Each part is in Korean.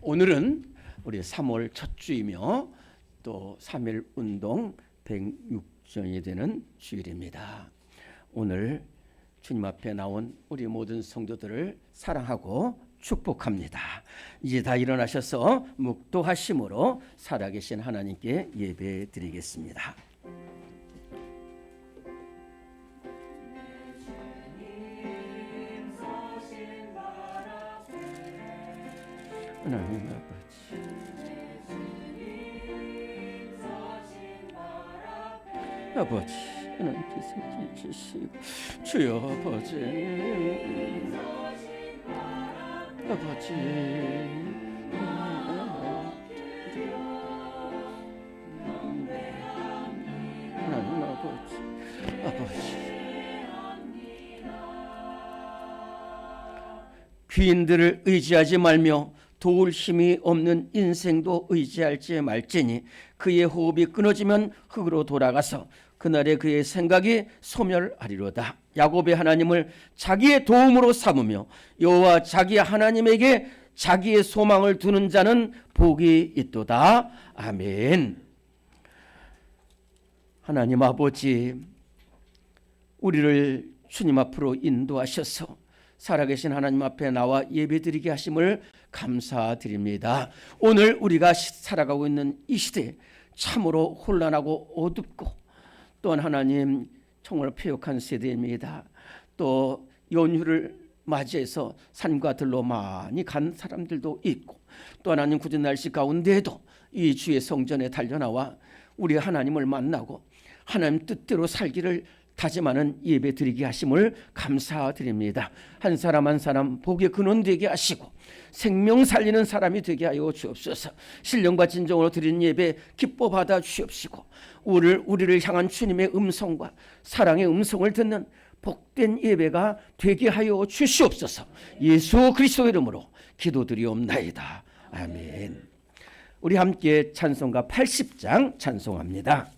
오늘은 우리 3월 첫 주이며 또 3일 운동 106전이 되는 주일입니다. 오늘 주님 앞에 나온 우리 모든 성도들을 사랑하고 축복합니다. 이제 다 일어나셔서 묵도하심으로 살아계신 하나님께 예배 드리겠습니다. 하나님 아버지, 하나님께서 지키시고 주여 아버지, 하나님 아버지, 귀인들을 의지하지 말며 도울 힘이 없는 인생도 의지할지 말지니 그의 호흡이 끊어지면 흙으로 돌아가서 그날에 그의 생각이 소멸하리로다. 야곱의 하나님을 자기의 도움으로 삼으며 여호와 자기 하나님에게 자기의 소망을 두는 자는 복이 있도다. 아멘. 하나님 아버지, 우리를 주님 앞으로 인도하셔서 살아계신 하나님 앞에 나와 예배드리게 하심을 감사드립니다. 오늘 우리가 살아가고 있는 이 시대 참으로 혼란하고 어둡고 또한 하나님 정말 패역한 세대입니다. 또 연휴를 맞이해서 산과 들로 많이 간 사람들도 있고 또 하나님 굳은 날씨 가운데에도 이 주의 성전에 달려나와 우리 하나님을 만나고 하나님 뜻대로 살기를 다짐하는 예배 드리게 하심을 감사드립니다. 한 사람 한 사람 복의 근원 되게 하시고 생명 살리는 사람이 되게 하여 주옵소서. 신령과 진정으로 드리는 예배 기뻐 받아 주옵시고 우리를 향한 주님의 음성과 사랑의 음성을 듣는 복된 예배가 되게 하여 주시옵소서. 예수 그리스도 이름으로 기도드리옵나이다. 아멘. 우리 함께 찬송가 80장 찬송합니다.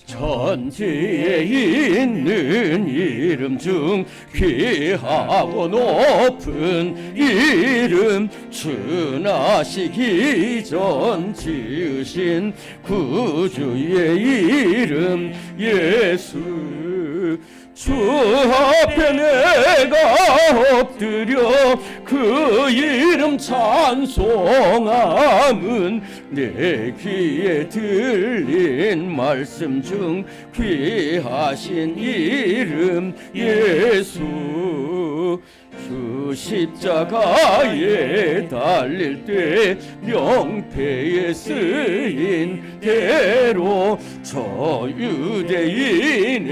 천지에 있는 이름 중 귀하고 높은 이름, 주나시기 전 지으신 구주의 이름 예수. 주 앞에 내가 엎드려 그 이름 찬송함은 내 귀에 들린 말씀 중 귀하신 이름 예수. 주 십자가에 달릴 때 명패에 쓰인 대로 저 유대인의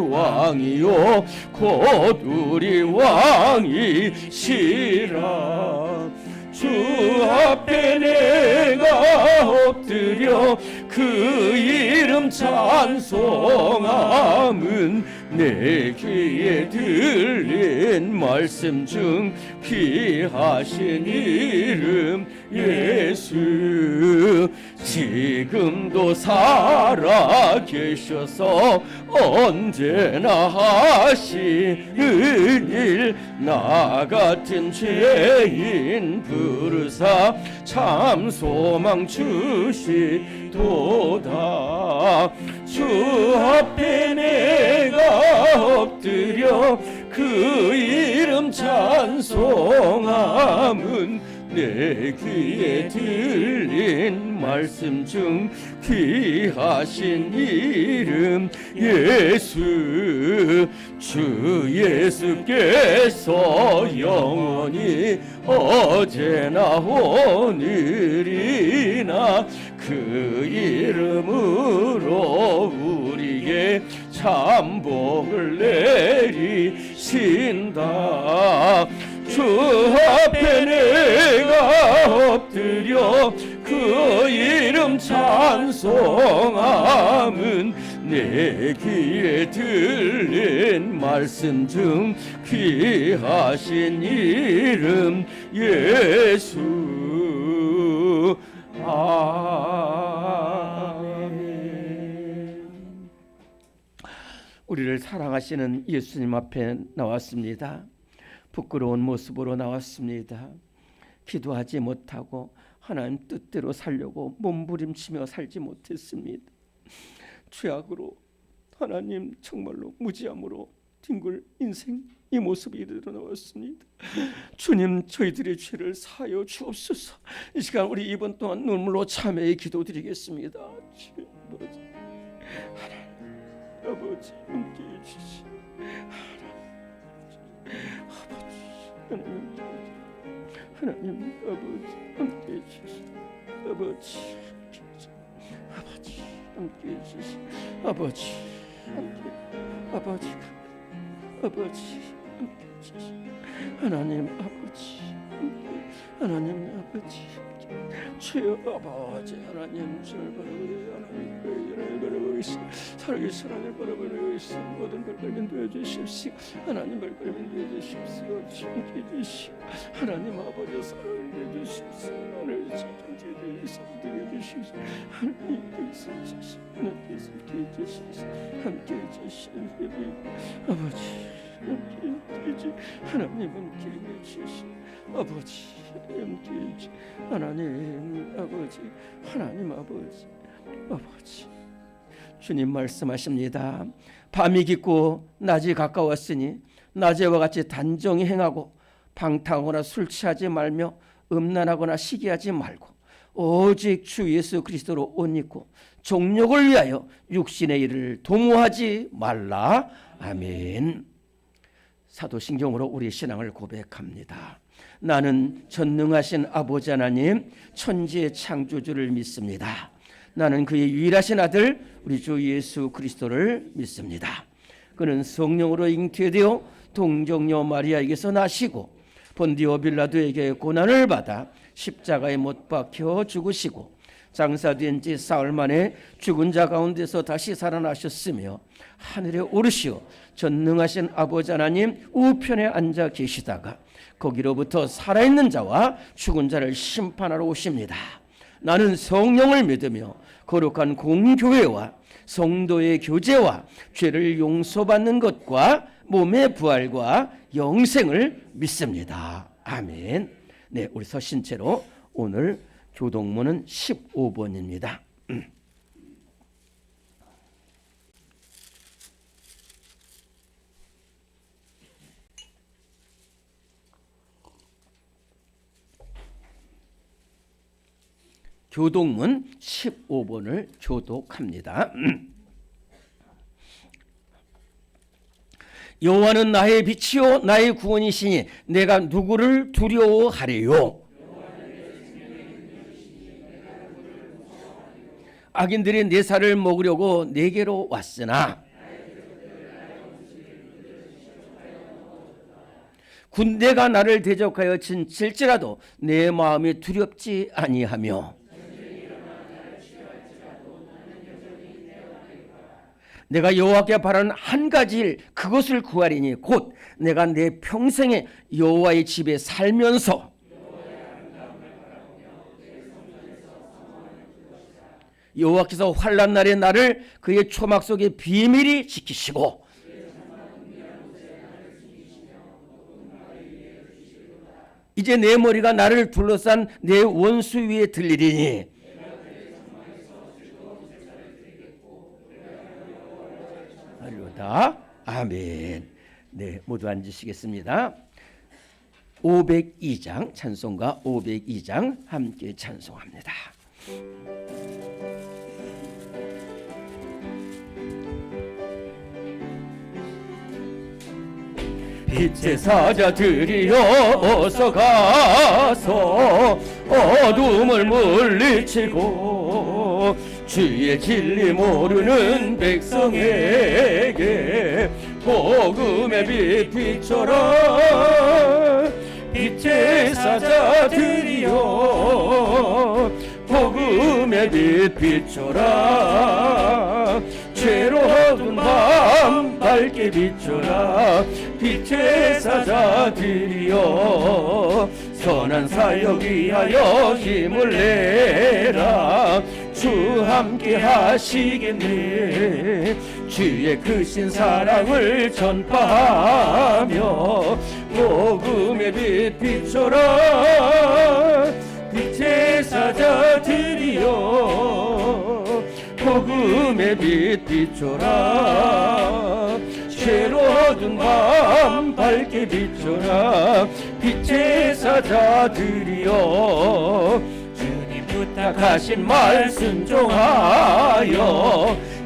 왕이요 곧 우리 왕이시라. 주 앞에 내가 엎드려 그 이름 찬송함은 내 귀에 들린 말씀 중 귀하신 이름 예수. 지금도 살아 계셔서 언제나 하시는 일, 나 같은 죄인 부르사 참 소망 주시도다. 주 앞에 내가 엎드려 그 이름 찬송함은 내 귀에 들린 말씀 중 귀하신 이름 예수. 주 예수께서 영원히 어제나 오늘이나 그 이름으로 우리에게 참 복을 내리신다. 주 앞에 내가 엎드려 그 이름 찬송함은 내 귀에 들린 말씀 중 귀하신 이름 예수. 아멘. 우리를 사랑하시는 예수님 앞에 나왔습니다. 부끄러운 모습으로 나왔습니다. 기도하지 못하고 하나님 뜻대로 살려고 몸부림치며 살지 못했습니다. 죄악으로 하나님 정말로 무지함으로 뒹굴 인생 이 모습이 이르러 나왔습니다. 주님, 저희들의 죄를 사하여 주옵소서. 이 시간 우리 이번 동안 눈물로 참회의 기도드리겠습니다. 아버지, 하나님 아버지 함께해 주시오. 하나님 아버지 함께해 주시오. 아버지 함께해 주시오. 아버지 함께 아버지 함께해 주시오. 하나님 아버지 함께 하나님 아버지 주여 아버지 하나님 주를 바라보니 하나님 바라보고 있어. 살아계신 하나님 바라보고 있어. 모든 발걸음 도와주십시오. 하나님 발걸음 도와주십시오. 함께해 주시오. 하나님 아버지 사랑해 주십시오. 하나님 지켜주십시오. 선택해 주십시오. 하나님 주십시오. 하나님께서 함께해 주십시오. 함께해 주시오. 아버지 함께해 주시오. 하나님 함께해 주시오. 아버지 함께해 주시오. 하나님 아버지 하나님 아버지 주님 말씀하십니다. 밤이 깊고 낮이 가까웠으니 낮에와 같이 단정히 행하고 방탕하거나 술 취하지 말며 음란하거나 시기하지 말고 오직 주 예수 그리스도로 옷 입고 종력을 위하여 육신의 일을 도모하지 말라. 아멘. 사도신경으로 우리 신앙을 고백합니다. 나는 전능하신 아버지 하나님 천지의 창조주를 믿습니다. 나는 그의 유일하신 아들 우리 주 예수 그리스도를 믿습니다. 그는 성령으로 잉태되어 동정녀 마리아에게서 나시고 본디오 빌라도에게 고난을 받아 십자가에 못 박혀 죽으시고 장사된 지 사흘 만에 죽은 자 가운데서 다시 살아나셨으며 하늘에 오르시어 전능하신 아버지 하나님 우편에 앉아 계시다가 거기로부터 살아있는 자와 죽은 자를 심판하러 오십니다. 나는 성령을 믿으며 거룩한 공교회와 성도의 교제와 죄를 용서받는 것과 몸의 부활과 영생을 믿습니다. 아멘. 네, 우리 서신 채로 오늘 교동문은 15번입니다. 교동문 15번을 교독합니다. 여호와는 나의 빛이요 나의 구원이시니 내가 누구를 두려워하리요. 악인들이 내 살을 먹으려고 내게로 왔으나 군대가 나를 대적하여 진칠지라도 내 마음이 두렵지 아니하며 내가 여호와께 바라는 한 가지 일 그것을 구하리니 곧 내가 내 평생에 여호와의 집에 살면서 여호와께서 환난 날에 나를 그의 초막 속에 비밀히 지키시고 이제 내 머리가 나를 둘러싼 내 원수 위에 들리리니 할렐루야. 아멘. 네, 모두 앉으시겠습니다. 502장 찬송가 502장 함께 찬송합니다. 빛의 사자들이여 어서 가서 어둠을 물리치고 주의 진리 모르는 백성에게 복음의 빛 비춰라. 빛의 사자들이여 복음의 빛 비춰라. 죄로 밤 밝게 비춰라. 빛의 사자들이여 선한 사역 위하여 힘을 내라. 주 함께 하시겠네. 주의 크신 사랑을 전파하며 복음의 빛 비춰라. 빛의 사자들이여 복음의 빛 비춰라. 죄로 어두운 밤 밝게 비춰라. 빛의 사자들이여 주님 부탁하신 말 순종하여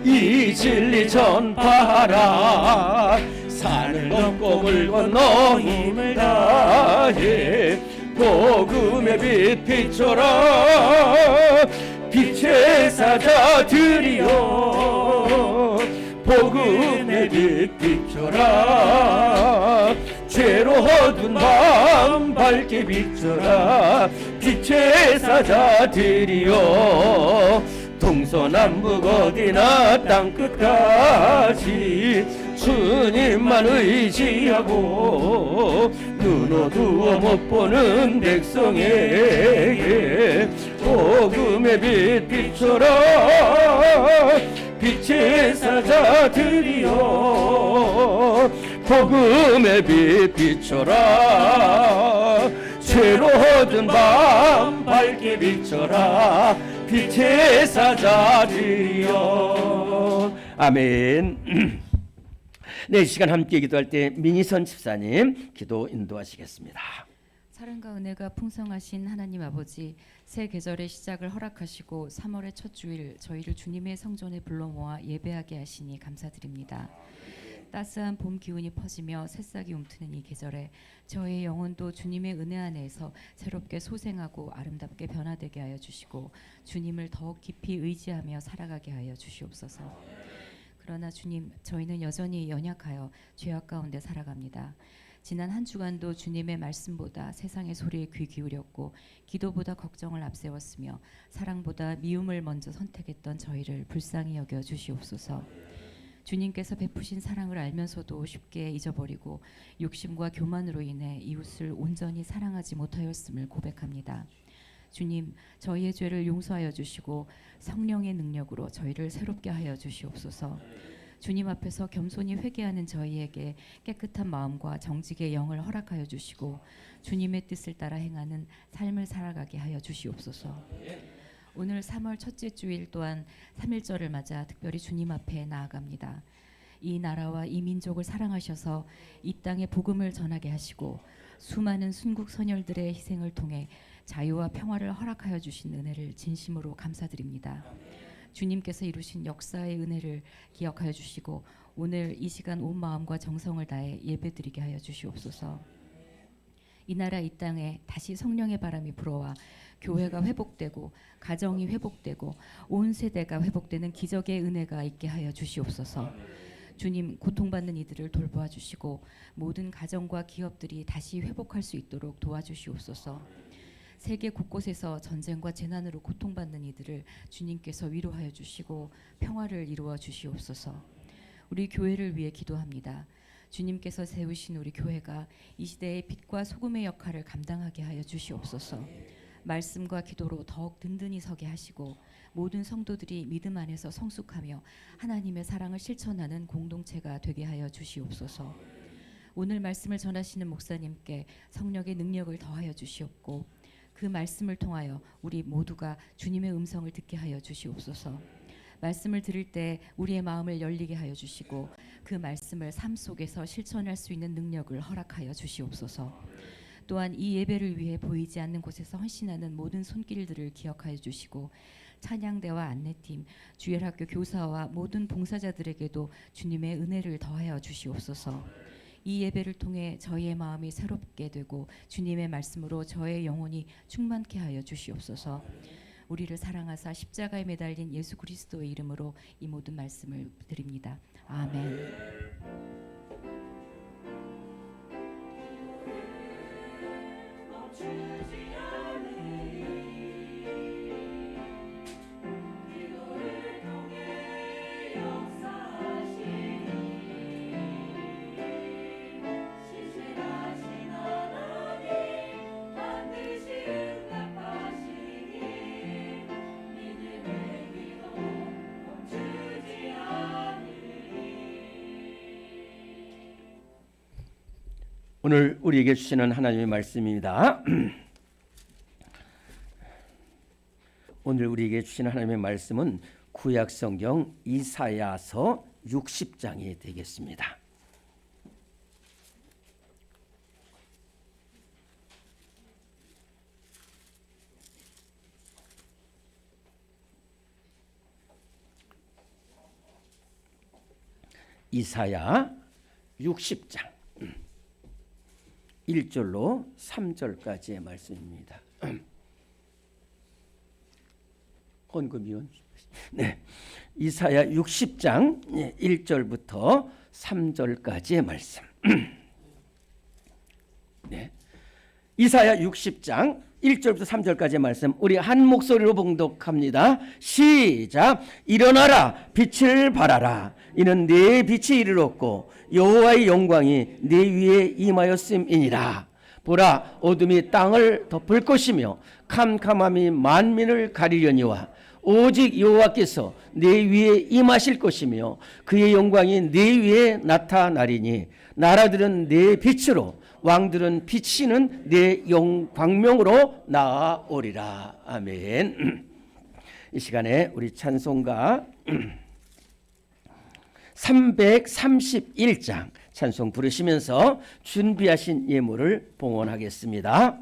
이 진리 전파하라. 산을 넘고 물 건너 힘을 다해 복음의 빛 비춰라. 빛의 사자들이여 복음의 빛 비춰라. 죄로 어두운 밤 밝게 비춰라. 빛의 사자들이여 동서남북 어디나 땅끝까지 주님만 의지하고 눈 어두워 못 보는 백성에게 복음의 빛 비춰라. 빛의 사자들이여 복음의 빛 비춰라. 죄로 어두운 밤 밝게 비춰라. 빛의 사자들이여. 아멘. 네, 이 시간 함께 기도할 때 민희선 집사님 기도 인도하시겠습니다. 사랑과 은혜가 풍성하신 하나님 아버지, 새 계절의 시작을 허락하시고 3월의 첫 주일 저희를 주님의 성전에 불러 모아 예배하게 하시니 감사드립니다. 따스한 봄 기운이 퍼지며 새싹이 움트는 이 계절에 저의 영혼도 주님의 은혜 안에서 새롭게 소생하고 아름답게 변화되게 하여 주시고 주님을 더욱 깊이 의지하며 살아가게 하여 주시옵소서. 그러나 주님, 저희는 여전히 연약하여 죄악 가운데 살아갑니다. 지난 한 주간도 주님의 말씀보다 세상의 소리에 귀 기울였고 기도보다 걱정을 앞세웠으며 사랑보다 미움을 먼저 선택했던 저희를 불쌍히 여겨 주시옵소서. 주님께서 베푸신 사랑을 알면서도 쉽게 잊어버리고 욕심과 교만으로 인해 이웃을 온전히 사랑하지 못하였음을 고백합니다. 주님, 저희의 죄를 용서하여 주시고 성령의 능력으로 저희를 새롭게 하여 주시옵소서. 주님 앞에서 겸손히 회개하는 저희에게 깨끗한 마음과 정직의 영을 허락하여 주시고 주님의 뜻을 따라 행하는 삶을 살아가게 하여 주시옵소서. 오늘 3월 첫째 주일 또한 3.1절을 맞아 특별히 주님 앞에 나아갑니다. 이 나라와 이 민족을 사랑하셔서 이 땅에 복음을 전하게 하시고 수많은 순국 선열들의 희생을 통해 자유와 평화를 허락하여 주신 은혜를 진심으로 감사드립니다. 주님께서 이루신 역사의 은혜를 기억하여 주시고 오늘 이 시간 온 마음과 정성을 다해 예배드리게 하여 주시옵소서. 이 나라 이 땅에 다시 성령의 바람이 불어와 교회가 회복되고 가정이 회복되고 온 세대가 회복되는 기적의 은혜가 있게 하여 주시옵소서. 주님, 고통받는 이들을 돌보아 주시고 모든 가정과 기업들이 다시 회복할 수 있도록 도와주시옵소서. 세계 곳곳에서 전쟁과 재난으로 고통받는 이들을 주님께서 위로하여 주시고 평화를 이루어 주시옵소서. 우리 교회를 위해 기도합니다. 주님께서 세우신 우리 교회가 이 시대의 빛과 소금의 역할을 감당하게 하여 주시옵소서. 말씀과 기도로 더욱 든든히 서게 하시고 모든 성도들이 믿음 안에서 성숙하며 하나님의 사랑을 실천하는 공동체가 되게 하여 주시옵소서. 오늘 말씀을 전하시는 목사님께 성령의 능력을 더하여 주시옵고 그 말씀을 통하여 우리 모두가 주님의 음성을 듣게 하여 주시옵소서. 말씀을 들을 때 우리의 마음을 열리게 하여 주시고 그 말씀을 삶 속에서 실천할 수 있는 능력을 허락하여 주시옵소서. 또한 이 예배를 위해 보이지 않는 곳에서 헌신하는 모든 손길들을 기억하여 주시고 찬양대와 안내팀, 주일학교 교사와 모든 봉사자들에게도 주님의 은혜를 더하여 주시옵소서. 이 예배를 통해 저희의 마음이 새롭게 되고 주님의 말씀으로 저의 영혼이 충만케 하여 주시옵소서. 우리를 사랑하사 십자가에 매달린 예수 그리스도의 이름으로 이 모든 말씀을 드립니다. 아멘. 기도를 통해 역사하시니 오늘 우리에게 주시는 하나님의 말씀입니다. 오늘 우리에게 주시는 하나님의 말씀은 구약성경 이사야서 60장이 되겠습니다. 이사야 60장 1절로 3절까지의 말씀입니다. 헌금위원. 네. 이사야 60장 1절부터 3절까지의 말씀. 네. 이사야 60장 1절부터 3절까지의 말씀 우리 한 목소리로 봉독합니다. 시작. 일어나라 빛을 발하라. 이는 네 빛이 이르렀고 여호와의 영광이 네 위에 임하였음이니라. 보라 어둠이 땅을 덮을 것이며 캄캄함이 만민을 가리려니와 오직 여호와께서 네 위에 임하실 것이며 그의 영광이 네 위에 나타나리니 나라들은 네 빛으로 왕들은 비치는 내 광명으로 나아오리라. 아멘. 이 시간에 우리 찬송가 331장 찬송 부르시면서 준비하신 예물을 봉헌하겠습니다.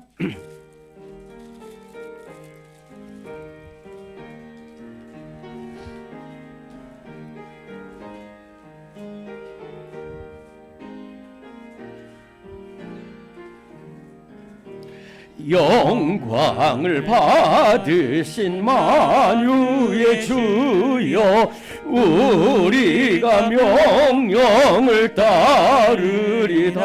영광을 받으신 만유의 주여 우리가 명령을 따르리다.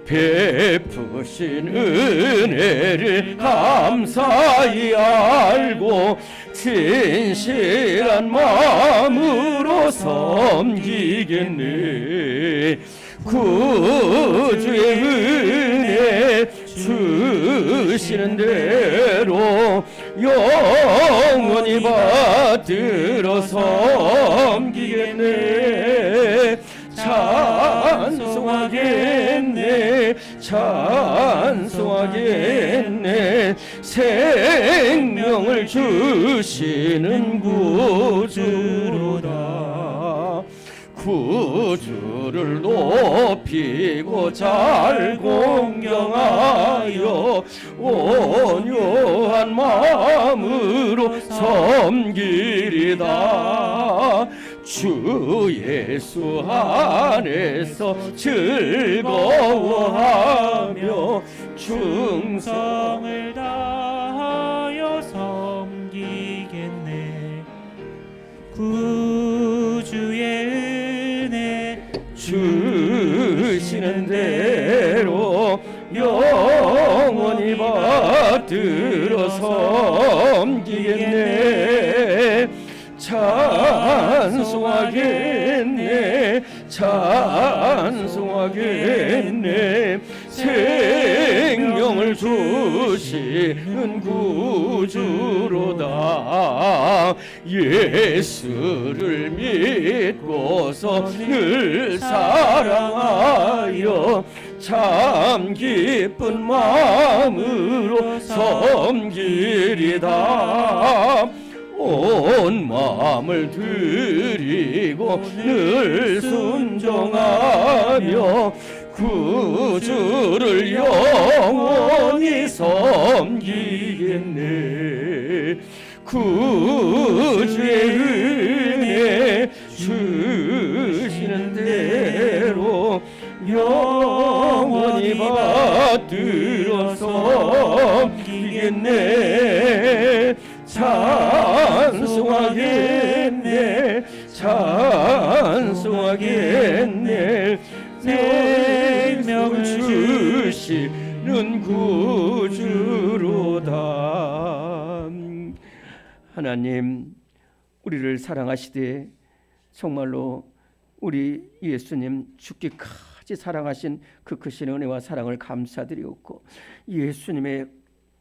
베푸신 은혜를 감사히 알고 진실한 마음으로 섬기겠네. 구주의 은혜 주시는 대로 영원히 받들어 섬기겠네. 찬송하겠네. 찬송하겠네. 생명을 주시는 구주로다. 구주를 높이고 잘 공경하여 온유한 마음으로 섬기리다. 주 예수 안에서 즐거워하며 충성을 다하여 섬기겠네. 구주의 주시는 대로 영원히 받들어 섬기겠네. 찬송하겠네. 찬송하겠네. 생명을 주시는 구주로다. 예수를 믿고서 늘 사랑하여 참 기쁜 마음으로 섬기리다. 온 마음을 드리고 늘 순종하며 구주를 영원히 섬기겠네. 구주의 은혜 주시는 대로 영원히 받들어 섬기겠네. 찬송하겠네. 찬송하겠네. 생명을 주시는 구주로다. 하나님, 우리를 사랑하시되 정말로 우리 예수님 죽기까지 사랑하신 그 크신 은혜와 사랑을 감사드리옵고 예수님의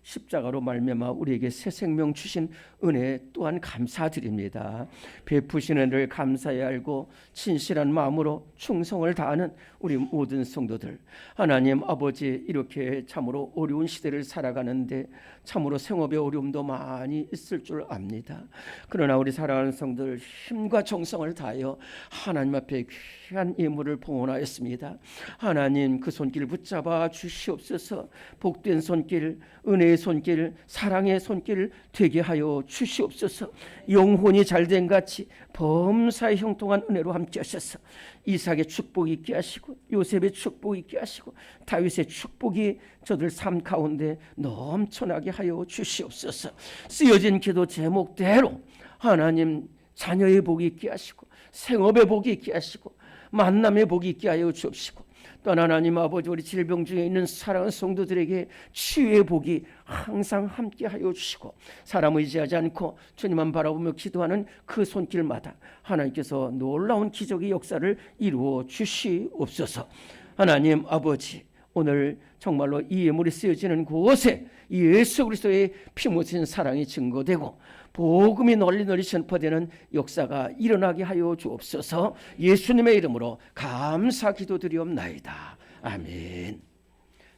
십자가로 말미암아 우리에게 새 생명 주신 은혜 또한 감사드립니다. 베푸신 은혜를 감사히 알고 진실한 마음으로 충성을 다하는 우리 모든 성도들, 하나님 아버지, 이렇게 참으로 어려운 시대를 살아가는데 참으로 생업의 어려움도 많이 있을 줄 압니다. 그러나 우리 사랑하는 성도들, 힘과 정성을 다하여 하나님 앞에 귀한 예물을 봉헌하였습니다. 하나님, 그 손길 붙잡아 주시옵소서. 복된 손길, 은혜의 손길, 사랑의 손길 되게 하여 주시옵소서. 영혼이 잘된 같이 범사의 형통한 은혜로 함께 하셔서 이삭의 축복이 있게 하시고 요셉의 축복이 있게 하시고 다윗의 축복이 저들 삶 가운데 넘쳐나게 하여 주시옵소서. 쓰여진 기도 제목대로 하나님, 자녀의 복이 있게 하시고 생업의 복이 있게 하시고 만남의 복이 있게 하여 주옵시고, 또한 하나님 아버지, 우리 질병 중에 있는 사랑하는 성도들에게 치유의 복이 항상 함께 하여 주시고, 사람 의지하지 않고 주님만 바라보며 기도하는 그 손길마다 하나님께서 놀라운 기적의 역사를 이루어 주시옵소서. 하나님 아버지, 오늘 정말로 이 예물이 쓰여지는 곳에 예수 그리스도의 피 묻힌 사랑이 증거되고 복음이 널리 전파되는 역사가 일어나게 하여 주옵소서. 예수님의 이름으로 감사 기도드리옵나이다. 아멘.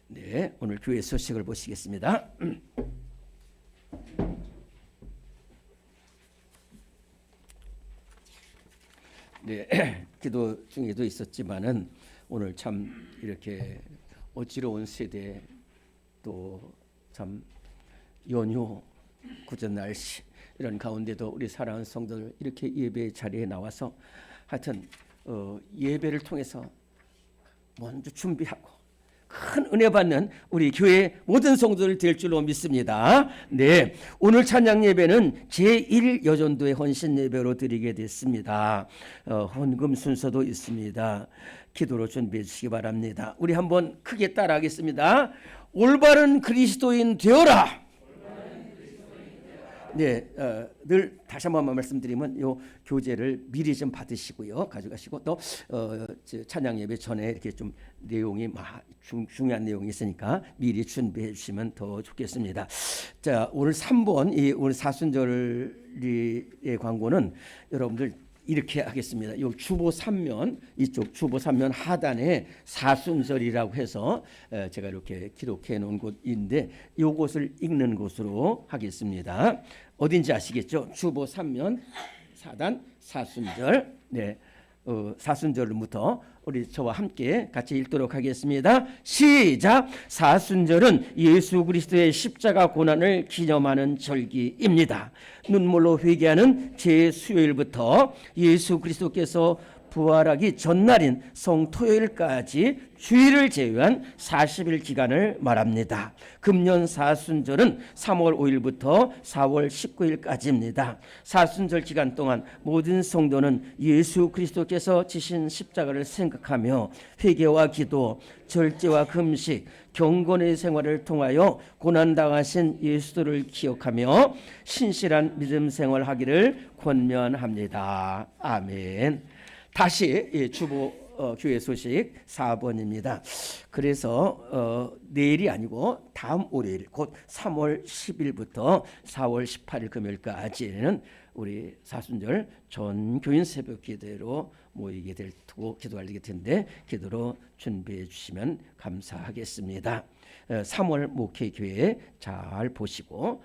네, 오늘 교회 소식을 보시겠습니다. 네, 기도 중에도 있었지만은 오늘 참 이렇게 어지러운 세대, 또 참 연휴, 굳은 날씨, 이런 가운데도 우리 사랑하는 성도들 이렇게 예배 자리에 나와서 하여튼 예배를 통해서 먼저 준비하고 큰 은혜 받는 우리 교회 모든 성도들 될 줄로 믿습니다. 네, 오늘 찬양 예배는 제1 여전도의 헌신 예배로 드리게 됐습니다. 헌금 순서도 있습니다. 기도로 준비해 주시기 바랍니다. 우리 한번 크게 따라하겠습니다. 올바른 그리스도인 되어라. 네, 늘 다시 한번 말씀드리면 요 교재를 미리 좀 받으시고요, 가져가시고 또 찬양 예배 전에 이렇게 좀 내용이 중요한 내용이 있으니까 미리 준비해 주시면 더 좋겠습니다. 자, 오늘 3번 이 오늘 사순절의 광고는 여러분들 이렇게 하겠습니다. 요 주보 3면, 이쪽 주보 3면 하단에 사순절이라고 해서 제가 이렇게 기록해 놓은 곳인데 요것을 읽는 곳으로 하겠습니다. 어딘지 아시겠죠? 주보 3면 사단 사순절. 네, 사순절부터 우리 저와 함께 같이 읽도록 하겠습니다. 시작. 사순절은 예수 그리스도의 십자가 고난을 기념하는 절기입니다. 눈물로 회개하는 제수요일부터 예수 그리스도께서 부활하기 전날인 성토요일까지 주일을 제외한 40일 기간을 말합니다. 금년 사순절은 3월 5일부터 4월 19일까지입니다. 사순절 기간 동안 모든 성도는 예수 그리스도께서 지신 십자가를 생각하며 회개와 기도, 절제와 금식, 경건의 생활을 통하여 고난당하신 예수를 기억하며 신실한 믿음 생활하기를 권면합니다. 아멘. 다시 주보 교회 소식 4번입니다. 그래서 내일이 아니고 다음 월요일 곧 3월 10일부터 4월 18일 금요일까지는 우리 사순절 전 교인 새벽 기도로 모이게 될 테고 기도하게 텐데 기도로 준비해 주시면 감사하겠습니다. 3월 목회교회 잘 보시고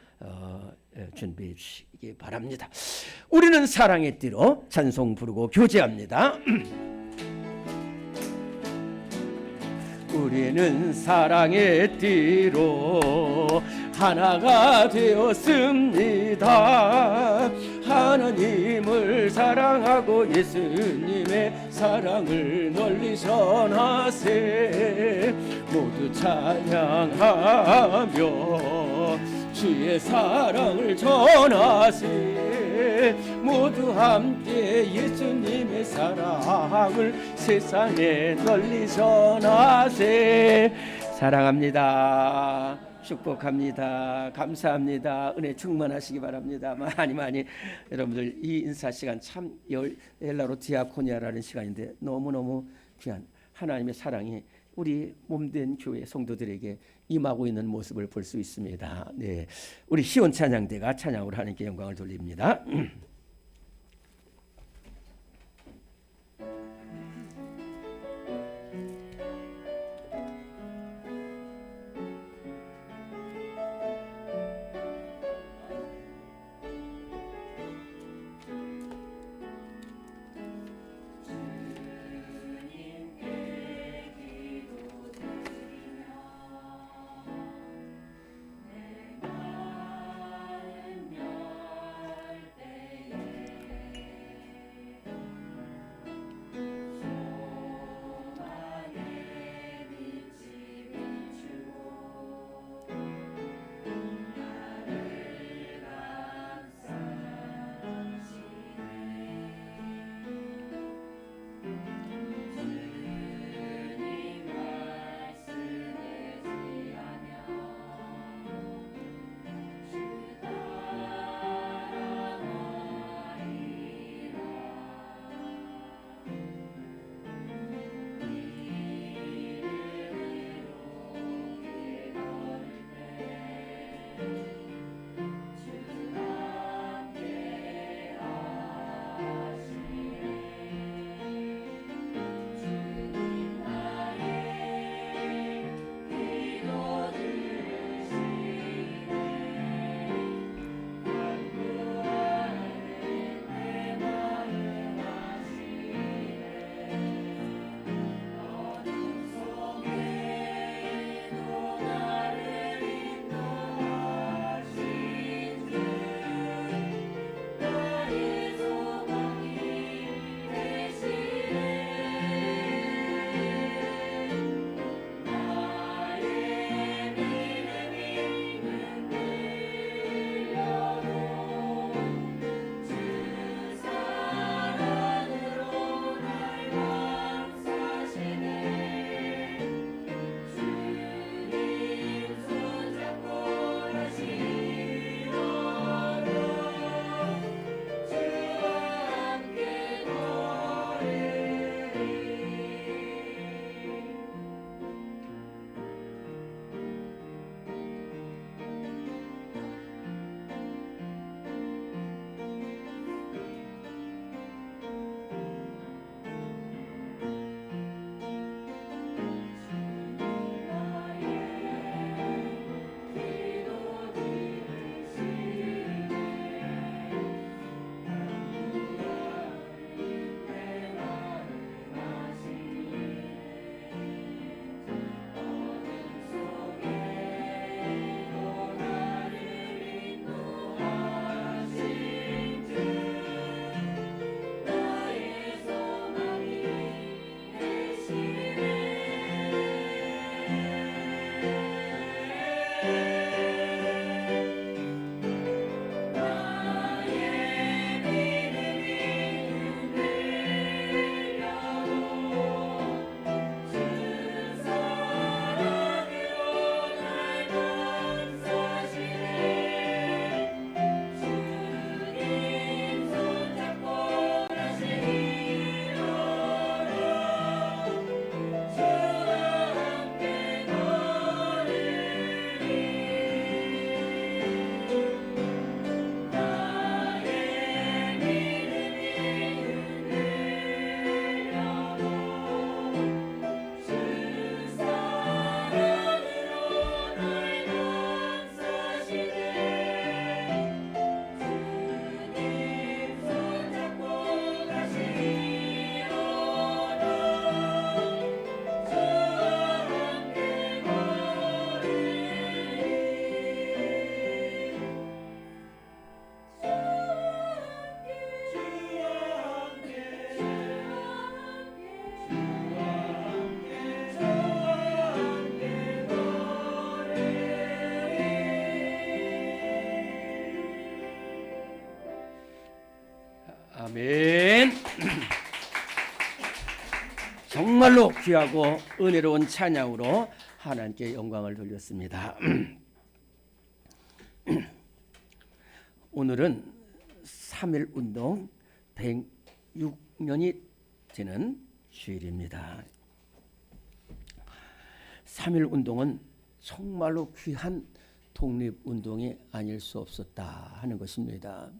준비해 주시기 바랍니다. 우리는 사랑의 띠로 찬송 부르고 교제합니다. 우리는 사랑의 띠로 하나가 되었습니다. 하나님을 사랑하고 예수님의 사랑을 널리 전하세. 모두 찬양하며 주의 사랑을 전하세. 모두 함께 예수님의 사랑을 세상에 널리 전하세. 사랑합니다. 축복합니다. 감사합니다. 은혜 충만하시기 바랍니다. 많이 여러분들 이 인사 시간 참 헬라로 디아코니아라는 시간인데 너무너무 귀한 하나님의 사랑이 우리 몸된 교회 성도들에게 임하고 있는 모습을 볼 수 있습니다. 네, 우리 시온 찬양대가 찬양으로 하나님께 영광을 돌립니다. 아멘. 정말로 귀하고 은혜로운 찬양으로 하나님께 영광을 돌렸습니다. 오늘은 3.1 운동 106년이 되는 주일입니다. 3.1 운동은 정말로 귀한 독립운동이 아닐 수 없었다 하는 것입니다.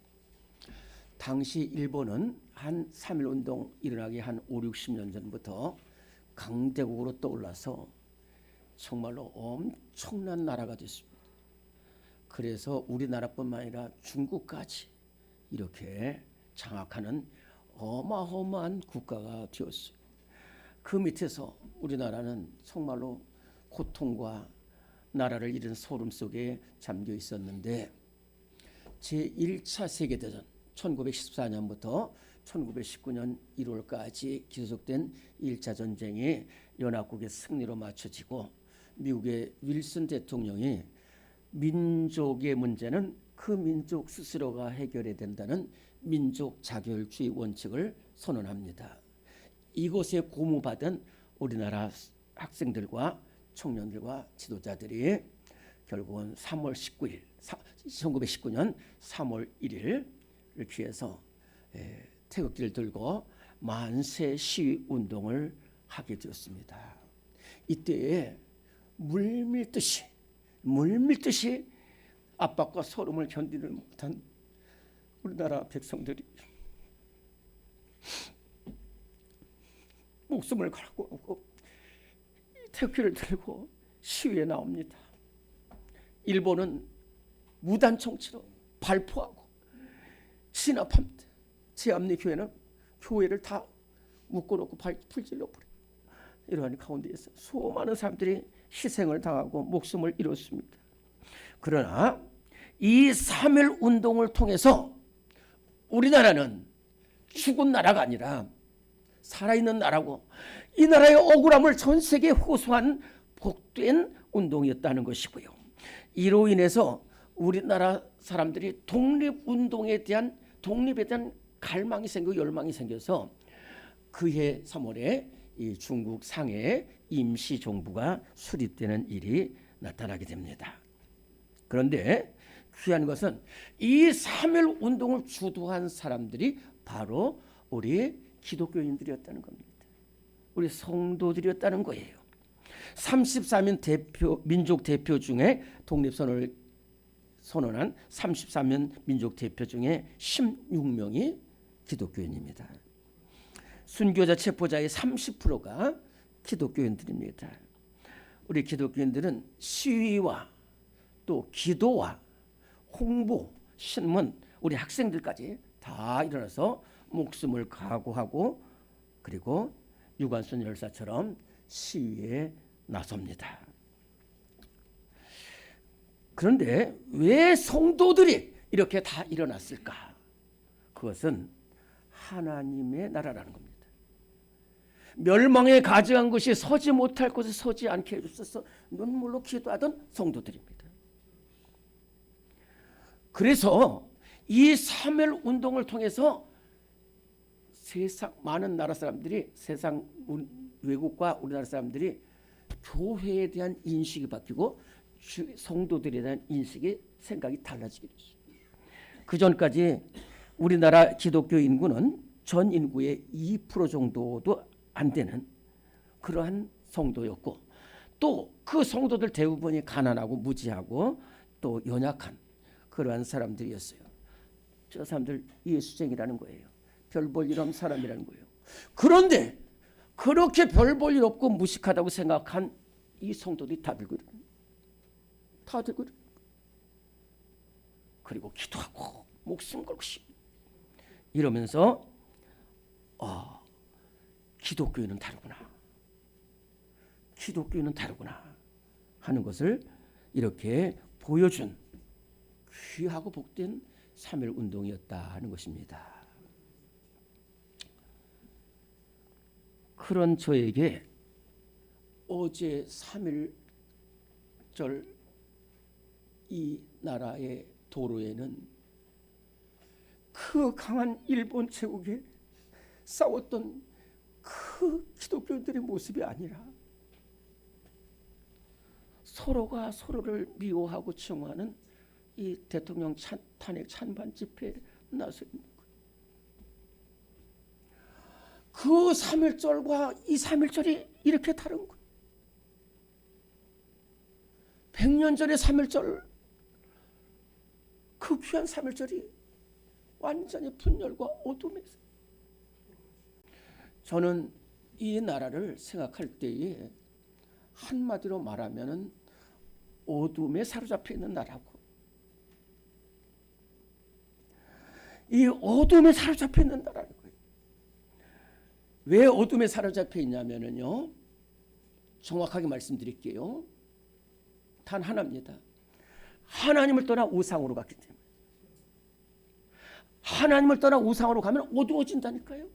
당시 일본은 한 3.1 운동 일어나기 한 5, 60년 전부터 강대국으로 떠올라서 정말로 엄청난 나라가 됐습니다. 그래서 우리나라뿐만 아니라 중국까지 이렇게 장악하는 어마어마한 국가가 되었어요. 그 밑에서 우리나라는 정말로 고통과 나라를 잃은 소름 속에 잠겨 있었는데 제1차 세계대전 1914년부터 1919년 1월까지 계속된 1차 전쟁이 연합국의 승리로 마쳐지고 미국의 윌슨 대통령이 민족의 문제는 그 민족 스스로가 해결해야 된다는 민족 자결주의 원칙을 선언합니다. 이곳에 고무받은 우리나라 학생들과 청년들과 지도자들이 결국은 3월 19일 1919년 3월 1일을 기해서 태극기를 들고 만세 시위 운동을 하게 되었습니다. 이때에 물밀듯이 압박과 소름을 견디를 못한 우리나라 백성들이 목숨을 걸고 태극기를 들고 시위에 나옵니다. 일본은 무단 청취로 발포하고 진압합니다. 제암리 교회는 교회를 다 묶어놓고 불질러 버려요. 이러한 가운데에서 수많은 사람들이 희생을 당하고 목숨을 잃었습니다. 그러나 이 3.1 운동을 통해서 우리나라는 죽은 나라가 아니라 살아있는 나라고 이 나라의 억울함을 전 세계에 호소한 복된 운동이었다는 것이고요. 이로 인해서 우리나라 사람들이 독립에 대한 갈망이 생기고 열망이 생겨서 그해 3월에 이 중국 상해에 임시정부가 수립되는 일이 나타나게 됩니다. 그런데 귀한 것은 이 3.1 운동을 주도한 사람들이 바로 우리 기독교인들이었다는 겁니다. 우리 성도들이었다는 거예요. 33인 민족 대표 중에 독립선언을 선언한 33명 민족 대표 중에 16명이 기독교인입니다. 순교자 체포자의 30%가 기독교인들입니다. 우리 기독교인들은 시위와 또 기도와 홍보, 신문, 우리 학생들까지 다 일어나서 목숨을 각오하고 그리고 유관순 열사처럼 시위에 나섭니다. 그런데 왜 성도들이 이렇게 다 일어났을까? 그것은 하나님의 나라라는 겁니다. 멸망에 가증한 것이 서지 못할 곳에 서지 않게 해주셔서 눈물로 기도하던 성도들입니다. 그래서 이 3.1 운동을 통해서 세상 많은 나라 사람들이 세상 외국과 우리나라 사람들이 교회에 대한 인식이 바뀌고 성도들에 대한 인식이 생각이 달라지게 됐습니다. 그 전까지 우리나라 기독교 인구는 전 인구의 2% 정도도 안 되는 그러한 성도였고 또 그 성도들 대부분이 가난하고 무지하고 또 연약한 그러한 사람들이었어요. 저 사람들 예수쟁이라는 거예요. 별 볼 일 없는 사람이라는 거예요. 그런데 그렇게 별 볼 일 없고 무식하다고 생각한 이 성도들이 다 들고 그리고 기도하고 목숨 걸고 이러면서 기독교인은 다르구나 하는 것을 이렇게 보여준 귀하고 복된 3.1 운동이었다 하는 것입니다. 그런 저에게 어제 3.1절 이 나라의 도로에는 그 강한 일본 제국에 싸웠던 그 기독교인들의 모습이 아니라 서로가 서로를 미워하고 증오하는 이 대통령 탄핵 찬반 집회에 나서 있는 거예요. 그 3.1절과 이 3.1절이 이렇게 다른 거예요. 100년 전의 3.1절, 그 귀한 3.1절이 완전히 분열과 어둠에서, 저는 이 나라를 생각할 때에 한마디로 말하면 어둠에 사로잡혀 있는 나라고, 이 어둠에 사로잡혀 있는 나라라고요. 왜 어둠에 사로잡혀 있냐면요, 정확하게 말씀드릴게요. 단 하나입니다. 하나님을 떠나 우상으로 갔기 때문에. 하나님을 떠나 우상으로 가면 어두워진다니까요.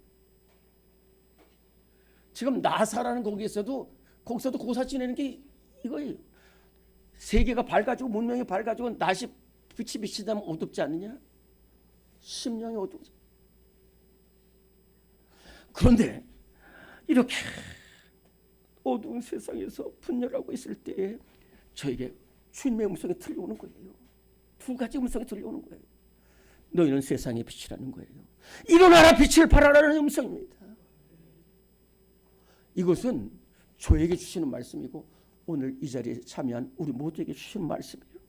지금 나사라는 거기서도 고사 지내는 게 이거예요. 세계가 밝아지고 문명이 밝아지고 낮이 빛이 비치다면 어둡지 않느냐? 심령이 어두워져. 그런데 이렇게 어두운 세상에서 분열하고 있을 때에 저에게 주님의 음성이 들려오는 거예요. 두 가지 음성이 들려오는 거예요. 너희는 세상의 빛이라는 거예요. 일어나라, 빛을 발하라는 음성입니다. 이것은 저에게 주시는 말씀이고 오늘 이 자리에 참여한 우리 모두에게 주시는 말씀이에요.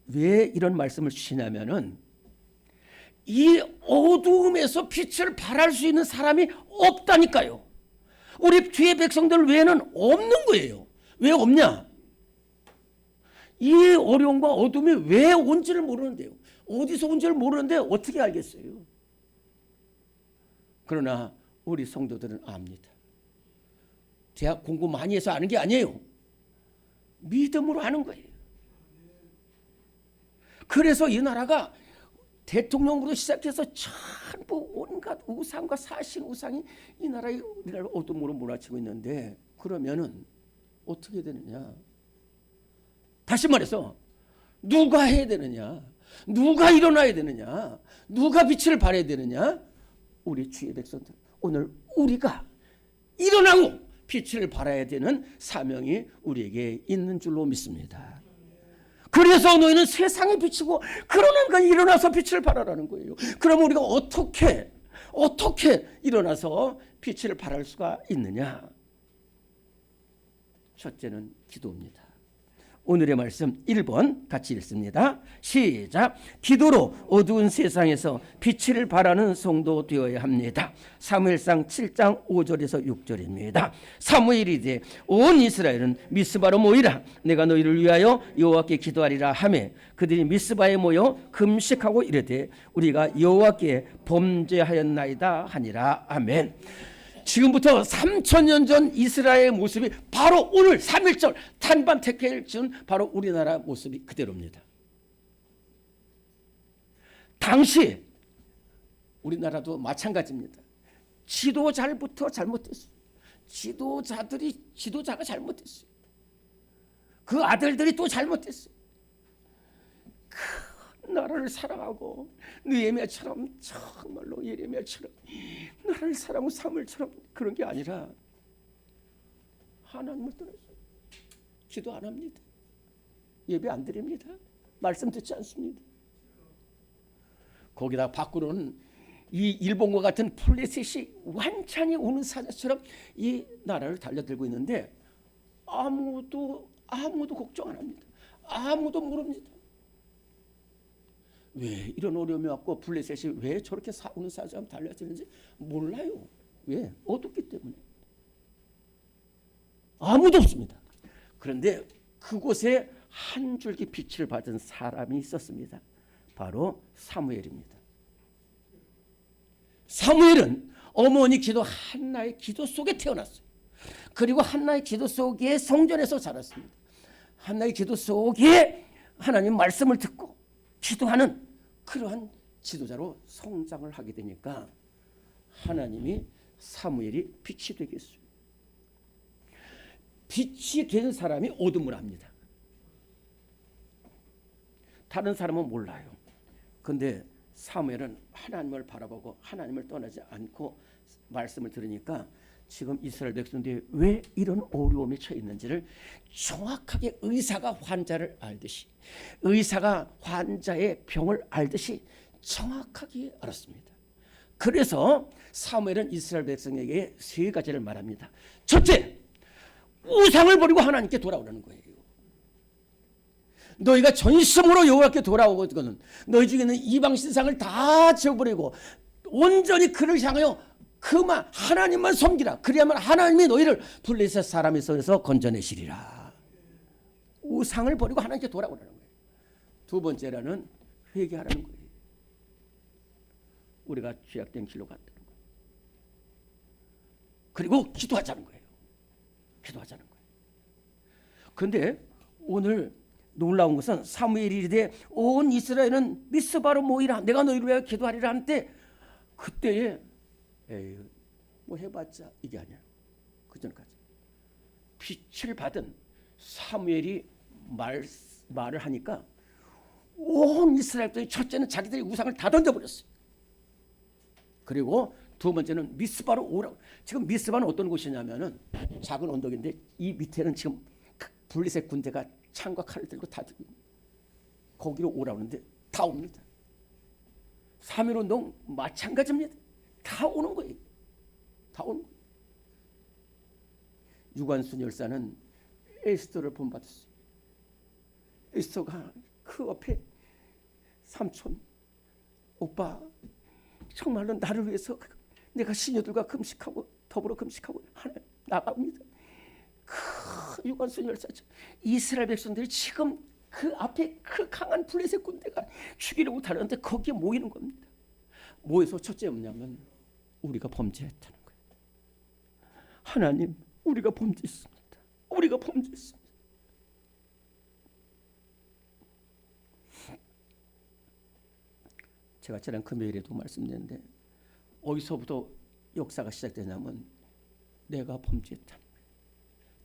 왜 이런 말씀을 주시냐면은 이 어두움에서 빛을 발할 수 있는 사람이 없다니까요. 우리 뒤에 백성들 외에는 없는 거예요. 왜 없냐? 이 어려움과 어둠이 왜 온지를 모르는데요. 어디서 온지를 모르는데 어떻게 알겠어요? 그러나 우리 성도들은 압니다. 대학 공부 많이 해서 아는 게 아니에요. 믿음으로 아는 거예요. 그래서 이 나라가 대통령으로 시작해서 전부 온갖 우상과 사신 우상이 이 나라의 우리나라를 어둠으로 몰아치고 있는데, 그러면은 어떻게 되느냐? 다시 말해서 누가 해야 되느냐? 누가 일어나야 되느냐? 누가 빛을 발해야 되느냐? 우리 주의 백성들, 오늘 우리가 일어나고 빛을 발해야 되는 사명이 우리에게 있는 줄로 믿습니다. 그래서 너희는 세상에 비치고, 그러니까 일어나서 빛을 발하라는 거예요. 그럼 우리가 어떻게 일어나서 빛을 발할 수가 있느냐? 첫째는 기도입니다. 오늘의 말씀 1번 같이 읽습니다. 시작. 기도로 어두운 세상에서 빛을 발하는 성도 되어야 합니다. 사무엘상 7장 5절에서 6절입니다. 사무엘이 이르되 온 이스라엘은 미스바로 모이라. 내가 너희를 위하여 여호와께 기도하리라 하며 그들이 미스바에 모여 금식하고 이르되 우리가 여호와께 범죄하였나이다 하니라. 아멘. 지금부터 3,000년 전 이스라엘의 모습이 바로 오늘 3.1절 탄반 테케를 지은 바로 우리나라 모습이 그대로입니다. 당시 우리나라도 마찬가지입니다. 지도자부터 잘못됐어요. 지도자가 잘못됐어요. 그 아들들이 또 잘못됐어요. 큰 나라를 사랑하고 느헤미야처럼, 정말로 예레미야처럼 나라를 사랑하고 사무엘처럼 그런 게 아니라 하나님을 떠났어요. 기도 안 합니다. 예배 안 드립니다. 말씀 듣지 않습니다. 거기다 밖으로는 이 일본과 같은 플레셋이 완전히 우는 사자처럼 이 나라를 달려들고 있는데 아무도 걱정 안 합니다. 아무도 모릅니다. 왜 이런 어려움이 왔고 블레셋이 왜 저렇게 우는 사자처럼 달려드는지 몰라요. 왜? 어둡기 때문에. 아무도 없습니다. 그런데 그곳에 한 줄기 빛을 받은 사람이 있었습니다. 바로 사무엘입니다. 사무엘은 어머니 기도 한나의 기도 속에 태어났어요. 그리고 한나의 기도 속에 성전에서 자랐습니다. 한나의 기도 속에 하나님 말씀을 듣고 기도하는 그러한 지도자로 성장을 하게 되니까 하나님이 사무엘이 빛이 되게 했어요. 빛이 된 사람이 어둠을 합니다. 다른 사람은 몰라요. 그런데 사무엘은 하나님을 바라보고 하나님을 떠나지 않고 말씀을 들으니까 지금 이스라엘 백성들이 왜 이런 어려움에 처해 있는지를 정확하게 의사가 환자를 알듯이, 의사가 환자의 병을 알듯이 정확하게 알았습니다. 그래서 사무엘은 이스라엘 백성에게 세 가지를 말합니다. 첫째, 우상을 버리고 하나님께 돌아오라는 거예요. 너희가 전심으로 여호와께 돌아오거든 너희 중에 있는 이방 신상을 다 지워버리고 온전히 그를 향하여 그만 하나님만 섬기라. 그래야만 하나님이 너희를 블레셋 사람의 손에서 건져내시리라. 우상을 버리고 하나님께 돌아오라는 거예요. 두 번째로는 회개하라는 거예요. 우리가 죄악된 길로 갔다는 거예요. 그리고 기도하자는 거예요. 기도하자는 거예요. 그런데 오늘 놀라운 것은 사무엘이 이르되 온 이스라엘은 미스바로 모이라 내가 너희를 위하여 기도하리라 한때 그때에 에이 뭐 해봤자 이게 아니야. 그 전까지 빛을 받은 사무엘이 말을 하니까 온 이스라엘들이 첫째는 자기들의 우상을 다 던져버렸어요. 그리고 두 번째는 미스바로 오라고. 지금 미스바는 어떤 곳이냐면은 작은 언덕인데 이 밑에는 지금 블레셋 군대가 창과 칼을 들고 다 들고 거기로 오라고 하는데 다 옵니다. 3.1운동 마찬가지입니다. 다 오는 거예요. 다 오는 거예요. 유관순 열사는 에스더를 본받았어요. 에스더가 그 앞에 삼촌 오빠 정말로 나를 위해서 내가 시녀들과 금식하고 더불어 금식하고 하나 나갑니다. 그 유관순 열사죠. 이스라엘 백성들이 지금 그 앞에 그 강한 블레셋 군대가 죽이려고 다녔는데 거기에 모이는 겁니다. 모여서 첫째 뭐냐면 우리가 범죄했다는 거예요. 하나님 우리가 범죄했습니다. 우리가 범죄했습니다. 제가 지난 금요일에도 말씀드렸는데 어디서부터 역사가 시작되냐면 내가 범죄했다는 거예요.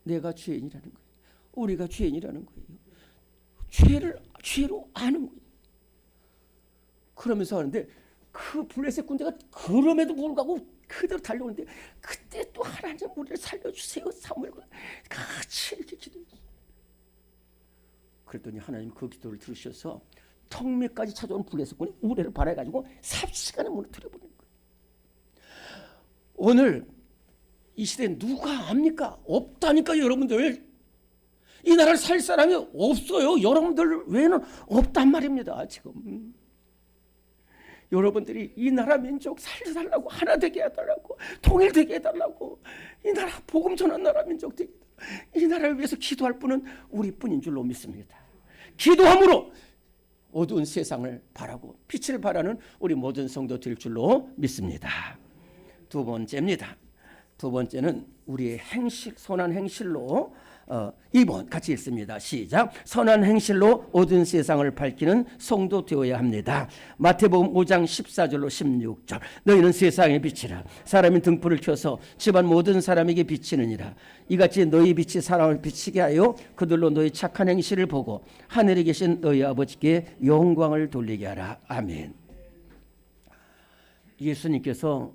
내가 죄인이라는 거예요. 우리가 죄인이라는 거예요. 죄로 아는 거예요. 그러면서 하는데 그 블레셋 군대가 그럼에도 불구하고 그대로 달려오는데 그때 또 하나님 우리를 살려주세요. 사무엘과 같이 이렇게 기도했어요. 그랬더니 하나님 그 기도를 들으셔서 턱밑까지 찾아온 블레셋 군이 우레를 발해가지고 삽시간에 무너뜨려버리는 거예요. 오늘 이 시대에 누가 압니까? 없다니까 여러분들. 이 나라를 살 사람이 없어요. 여러분들 외에는 없단 말입니다. 지금 여러분들이 이 나라 민족 살려달라고 하나 되게 해달라고 통일되게 해달라고 이 나라 복음 전한 나라 민족 되게 이 나라를 위해서 기도할 분은 우리뿐인 줄로 믿습니다. 기도함으로 어두운 세상을 바라고 빛을 바라는 우리 모든 성도 될 줄로 믿습니다. 두 번째입니다. 두 번째는 우리의 행실, 선한 행실로 2번 같이 읽습니다. 시작. 선한 행실로 어두운 세상을 밝히는 성도 되어야 합니다. 마태복음 5장 14절로 16절. 너희는 세상의 빛이라. 사람이 등불을 켜서 집안 모든 사람에게 비치느니라. 이같이 너희 빛이 사람을 비치게 하여 그들로 너희 착한 행실을 보고 하늘에 계신 너희 아버지께 영광을 돌리게 하라. 아멘. 예수님께서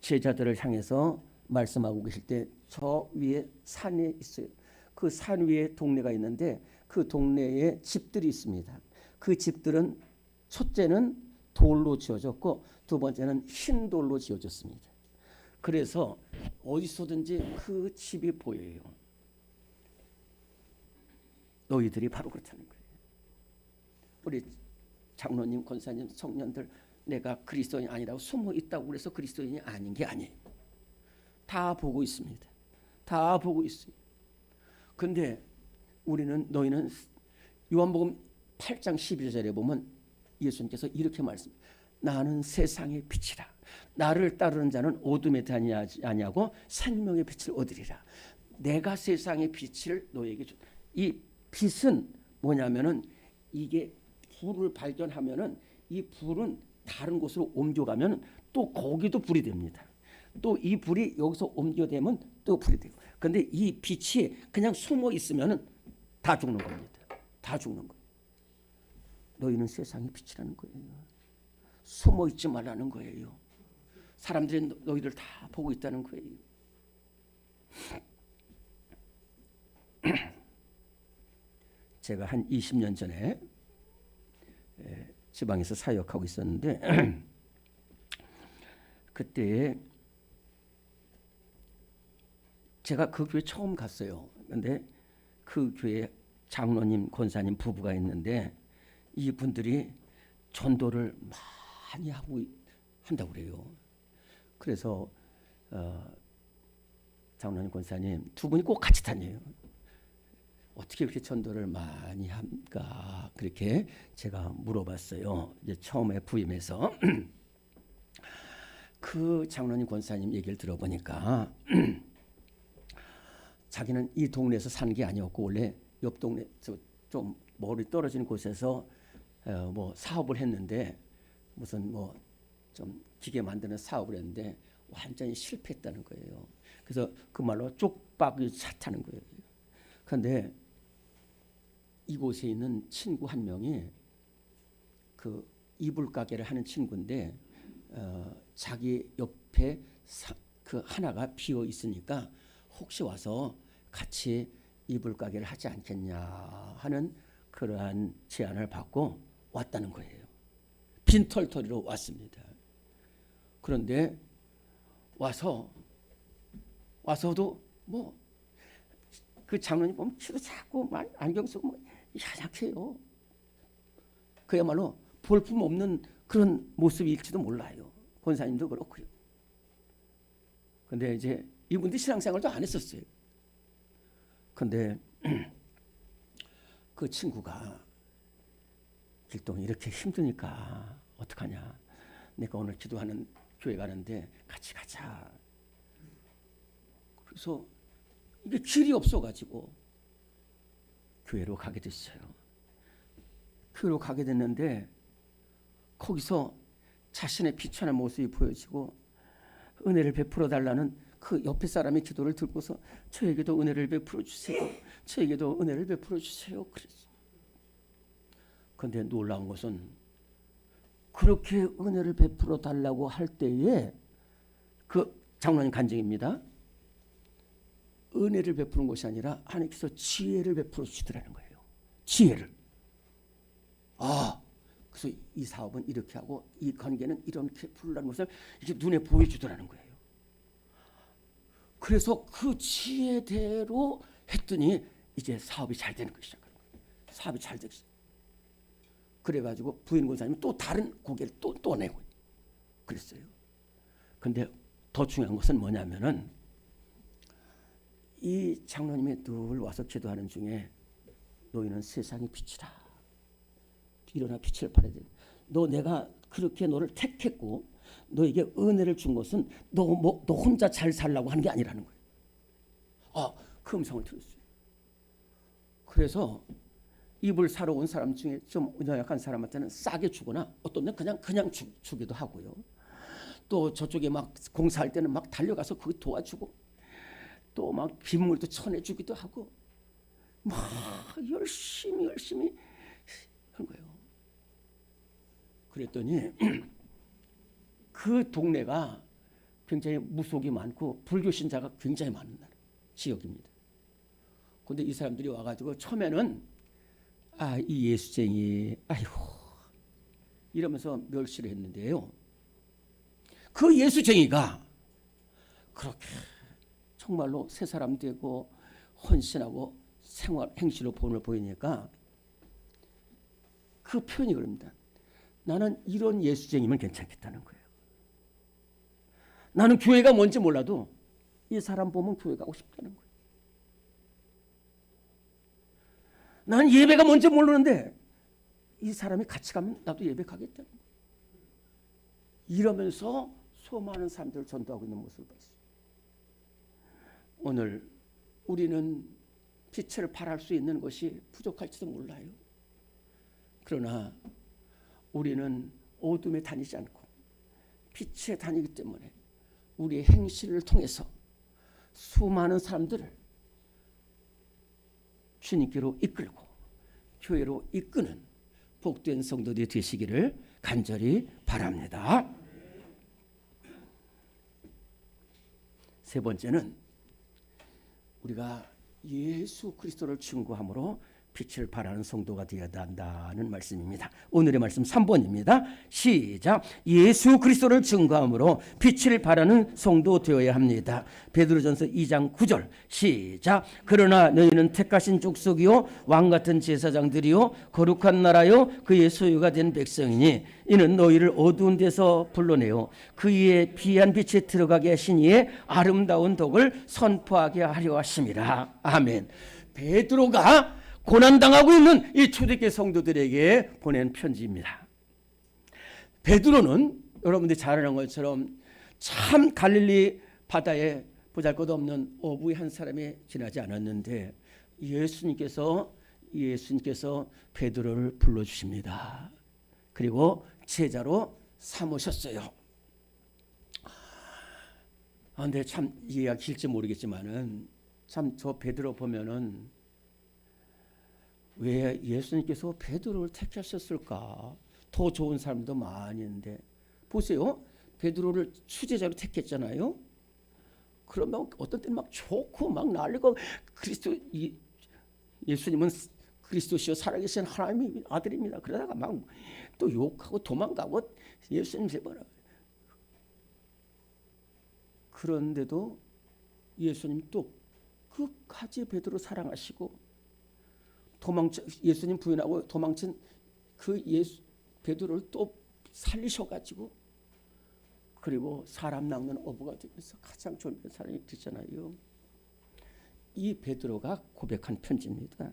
제자들을 향해서 말씀하고 계실 때 저 위에 산에 있어요. 그 산 위에 동네가 있는데 그 동네에 집들이 있습니다. 그 집들은 첫째는 돌로 지어졌고 두 번째는 흰 돌로 지어졌습니다. 그래서 어디서든지 그 집이 보여요. 너희들이 바로 그렇다는 거예요. 우리 장로님, 권사님, 청년들 내가 그리스도인이 아니라고 숨어 있다고 그래서 그리스도인이 아닌 게 아니에요. 다 보고 있습니다. 다 보고 있어요. 근데 너희는 요한복음 8장 11절에 보면 예수님께서 이렇게 말씀합니다. 나는 세상의 빛이라. 나를 따르는 자는 어둠에 다니지 아니하고 생명의 빛을 얻으리라. 내가 세상의 빛을 너에게 주. 이 빛은 뭐냐면은 이게 불을 발견하면은 이 불은 다른 곳으로 옮겨가면 또 거기도 불이 됩니다. 또 이 불이 여기서 옮겨되면 또 불이 되고. 근데 이 빛이 그냥 숨어 있으면은 다 죽는 겁니다. 다 죽는 거예요. 너희는 세상의 빛이라는 거예요. 숨어 있지 말라는 거예요. 사람들이 너희들 다 보고 있다는 거예요. 제가 한 20년 전에 지방에서 사역하고 있었는데 그때 제가 그 교회 처음 갔어요. 근데 그 교회 장로님, 권사님 부부가 있는데 이분들이 전도를 많이 한다고 그래요. 그래서 장로님, 권사님 두 분이 꼭 같이 다녀요. 어떻게 그렇게 전도를 많이 합니까? 그렇게 제가 물어봤어요. 이제 처음에 부임해서 그 장로님, 권사님 얘기를 들어보니까 자기는 이 동네에서 사는 게 아니었고 원래 옆 동네 좀 멀리 떨어진 곳에서 뭐 사업을 했는데 무슨 뭐 좀 기계 만드는 사업을 했는데 완전히 실패했다는 거예요. 그래서 그 말로 쪽박이 찼다는 거예요. 그런데 이곳에 있는 친구 한 명이 그 이불 가게를 하는 친구인데 자기 옆에 그 하나가 비어 있으니까 혹시 와서 같이 이불 가게를 하지 않겠냐 하는 그러한 제안을 받고 왔다는 거예요. 빈털터리로 왔습니다. 그런데 와서도 뭐 그 장로님 보면 키도 작고 안경 쓰고 뭐 야약해요. 그야말로 볼품 없는 그런 모습일지도 몰라요. 권사님도 그렇고요. 근데 이제 이분들 신앙생활도 안 했었어요. 근데 그 친구가 길동이 이렇게 힘드니까 어떡하냐. 내가 오늘 기도하는 교회 가는데 같이 가자. 그래서 이게 길이 없어가지고 교회로 가게 됐어요. 교회로 가게 됐는데 거기서 자신의 비천한 모습이 보여지고 은혜를 베풀어 달라는 그 옆에 사람의 기도를 듣고서 저에게도 은혜를 베풀어 주세요. 저에게도 은혜를 베풀어 주세요. 그랬어요. 그런데 놀라운 것은 그렇게 은혜를 베풀어 달라고 할 때에 그 장로님 간증입니다. 은혜를 베푸는 것이 아니라 하나님께서 지혜를 베풀어 주시더라는 거예요. 지혜를. 그래서 이 사업은 이렇게 하고 이 관계는 이렇게 풀라는 것을 이렇게 눈에 보여주더라는 거예요. 그래서 그 지혜대로 했더니 이제 사업이 잘 되는 것이 시작하는 거예요. 사업이 잘 되기 시작. 그래가지고 부인 권사님은 또 다른 고개를 또 내고 그랬어요. 근데 더 중요한 것은 뭐냐면은 이 장로님이 늘 와서 기도하는 중에 너희는 세상의 빛이다. 일어나 빛을 발해야 돼. 내가 그렇게 너를 택했고 너에게 은혜를 준 것은 너 혼자 잘 살라고 하는 게 아니라는 거예요. 그 음성을 들었어요. 그래서 이불 사러 온 사람 중에 좀 연약한 사람한테는 싸게 주거나 어떤 데는 그냥 주기도 하고요. 또 저쪽에 막 공사할 때는 막 달려가서 거기 도와주고 또 막 빗물도 쳐내주기도 하고 막 열심히 한 거예요. 그랬더니 그 동네가 굉장히 무속이 많고 불교 신자가 굉장히 많은 지역입니다. 그런데 이 사람들이 와가지고 처음에는 이 예수쟁이 아이고 이러면서 멸시를 했는데요. 그 예수쟁이가 그렇게 정말로 새 사람 되고 헌신하고 생활 행실로 본을 보이니까 그 표현이 그럽니다. 나는 이런 예수쟁이면 괜찮겠다는 거예요. 나는 교회가 뭔지 몰라도 이 사람 보면 교회 가고 싶다는 거예요. 나는 예배가 뭔지 모르는데 이 사람이 같이 가면 나도 예배 가겠다는 거예요. 이러면서 수많은 사람들을 전도하고 있는 모습을 봤어요. 오늘 우리는 빛을 발할 수 있는 것이 부족할지도 몰라요. 그러나 우리는 어둠에 다니지 않고 빛에 다니기 때문에 우리의 행실을 통해서 수많은 사람들을 주님께로 이끌고 교회로 이끄는 복된 성도들이 되시기를 간절히 바랍니다. 세 번째는 우리가 예수 그리스도를 증거함으로 빛을 발하는 성도가 되어야 한다는 말씀입니다. 오늘의 말씀 3번입니다. 시작. 예수 그리스도를 증거함으로 빛을 발하는 성도 되어야 합니다. 베드로전서 2장 9절 시작. 그러나 너희는 택하신 족속이요 왕같은 제사장들이요 거룩한 나라요 그의 소유가 된 백성이니 이는 너희를 어두운 데서 불러내어 그의 비한 빛에 들어가게 하신 이의 아름다운 덕을 선포하게 하려 하심이라. 아멘. 베드로가 고난당하고 있는 이 초대교회 성도들에게 보낸 편지입니다. 베드로는 여러분들이 잘 아는 것처럼 참 갈릴리 바다에 보잘것없는 어부의 한 사람이 지나지 않았는데 예수님께서 베드로를 불러주십니다. 그리고 제자로 삼으셨어요. 근데 참 이해가 길지 모르겠지만은 참 저 베드로 보면은 왜 예수님께서 베드로를 택하셨을까? 더 좋은 사람도 많이 있는데 보세요. 베드로를 수제자로 택했잖아요. 그러면 어떤 때는 막 좋고 막 난리고 예수님은 그리스도시요 살아계신 하나님의 아들입니다. 그러다가 막 또 욕하고 도망가고 예수님 제발. 그런데도 예수님 또 끝까지 베드로 사랑하시고 예수님 부인하고 도망친 그 베드로를 또 살리셔가지고 그리고 사람 낚는 어부가 되면서 가장 좋은 사람이 되잖아요. 이 베드로가 고백한 편지입니다.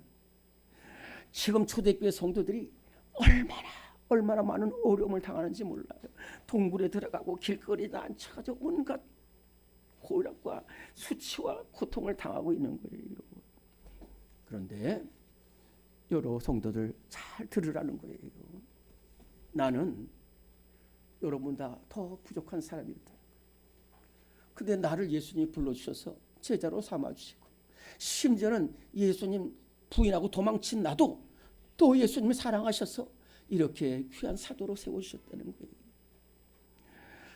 지금 초대교회 성도들이 얼마나 많은 어려움을 당하는지 몰라요. 동굴에 들어가고 길거리에 앉혀가지고 온갖 고락과 수치와 고통을 당하고 있는 거예요. 그런데 여러 성도들 잘 들으라는 거예요. 나는 여러분보다 더 부족한 사람이다. 근데 나를 예수님이 불러주셔서 제자로 삼아주시고 심지어는 예수님 부인하고 도망친 나도 또 예수님을 사랑하셔서 이렇게 귀한 사도로 세워주셨다는 거예요.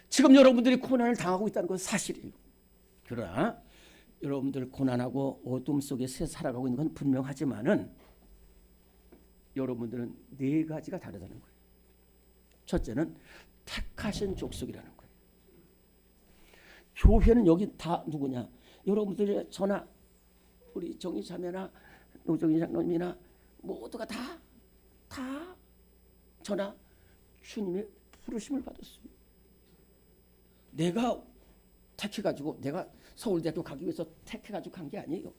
지금 여러분들이 고난을 당하고 있다는 건 사실이에요. 그러나 여러분들 고난하고 어둠 속에 살아가고 있는 건 분명하지만은 여러분들은 네 가지가 다르다는 거예요. 첫째는 택하신 족속이라는 거예요. 교회는 여기 다 누구냐? 여러분들의 저나 우리 정의자매나 노정희 장로님이나 모두가 다 저나 주님의 부르심을 받았어요. 내가 택해가지고 내가 서울대학교 가기 위해서 택해가지고 간 게 아니에요.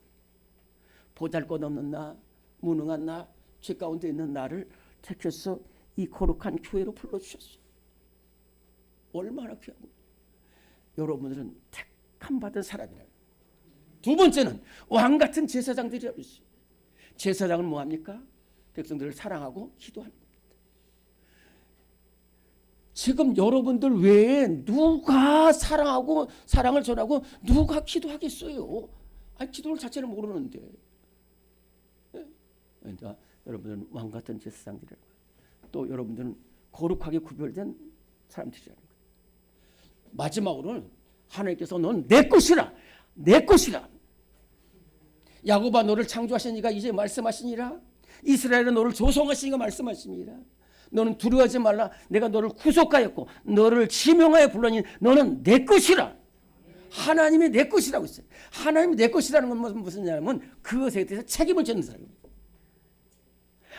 보잘것없는 나, 무능한 나, 죄 가운데 있는 나를 택해서 이 거룩한 교회로 불러주셨어요. 얼마나 귀하고. 여러분들은 택함 받은 사람이라는. 두 번째는 왕같은 제사장들이라고 했어요. 제사장은 뭐합니까? 백성들을 사랑하고 기도합니다. 지금 여러분들 외에 누가 사랑하고 사랑을 전하고 누가 기도하겠어요? 기도를 자체를 모르는데. 그러니까 여러분들은 왕같은 제사장들이라고. 또 여러분들은 거룩하게 구별된 사람들이라는 거예요. 마지막으로는 하나님께서 넌 내 것이라, 내 것이라. 야곱아 너를 창조하신 이가 이제 말씀하시니라. 이스라엘은 너를 조성하신 이가 말씀하시니라. 너는 두려워하지 말라. 내가 너를 구속하였고 너를 지명하여 불러니 너는 내 것이라. 하나님이 내 것이라고 했어요. 하나님이 내 것이라는 건 무슨 말이냐면 그것에 대해서 책임을 져는 사람이에요.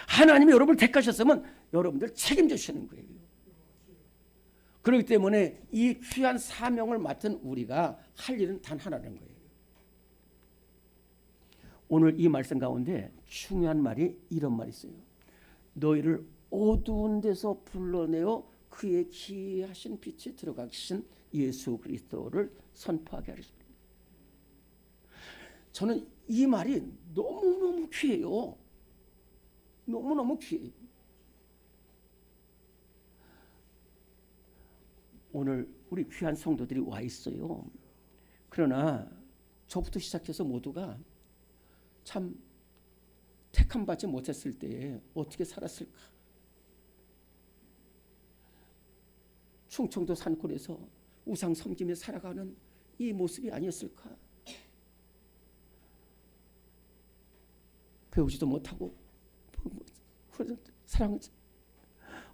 하나님이 여러분을 택하셨으면 여러분들 책임져 주시는 거예요. 그렇기 때문에 이 귀한 사명을 맡은 우리가 할 일은 단 하나라는 거예요. 오늘 이 말씀 가운데 중요한 말이 이런 말이 있어요. 너희를 어두운 데서 불러내어 그의 기이하신 빛에 들어가신 예수 그리스도를 선포하게 하셨습니다. 저는 이 말이 너무너무 귀해요. 너무너무 귀해요. 오늘 우리 귀한 성도들이 와 있어요. 그러나 저부터 시작해서 모두가 참 택함 받지 못했을 때에 어떻게 살았을까? 충청도 산골에서 우상 섬기며 살아가는 이 모습이 아니었을까? 배우지도 못하고 사랑하지.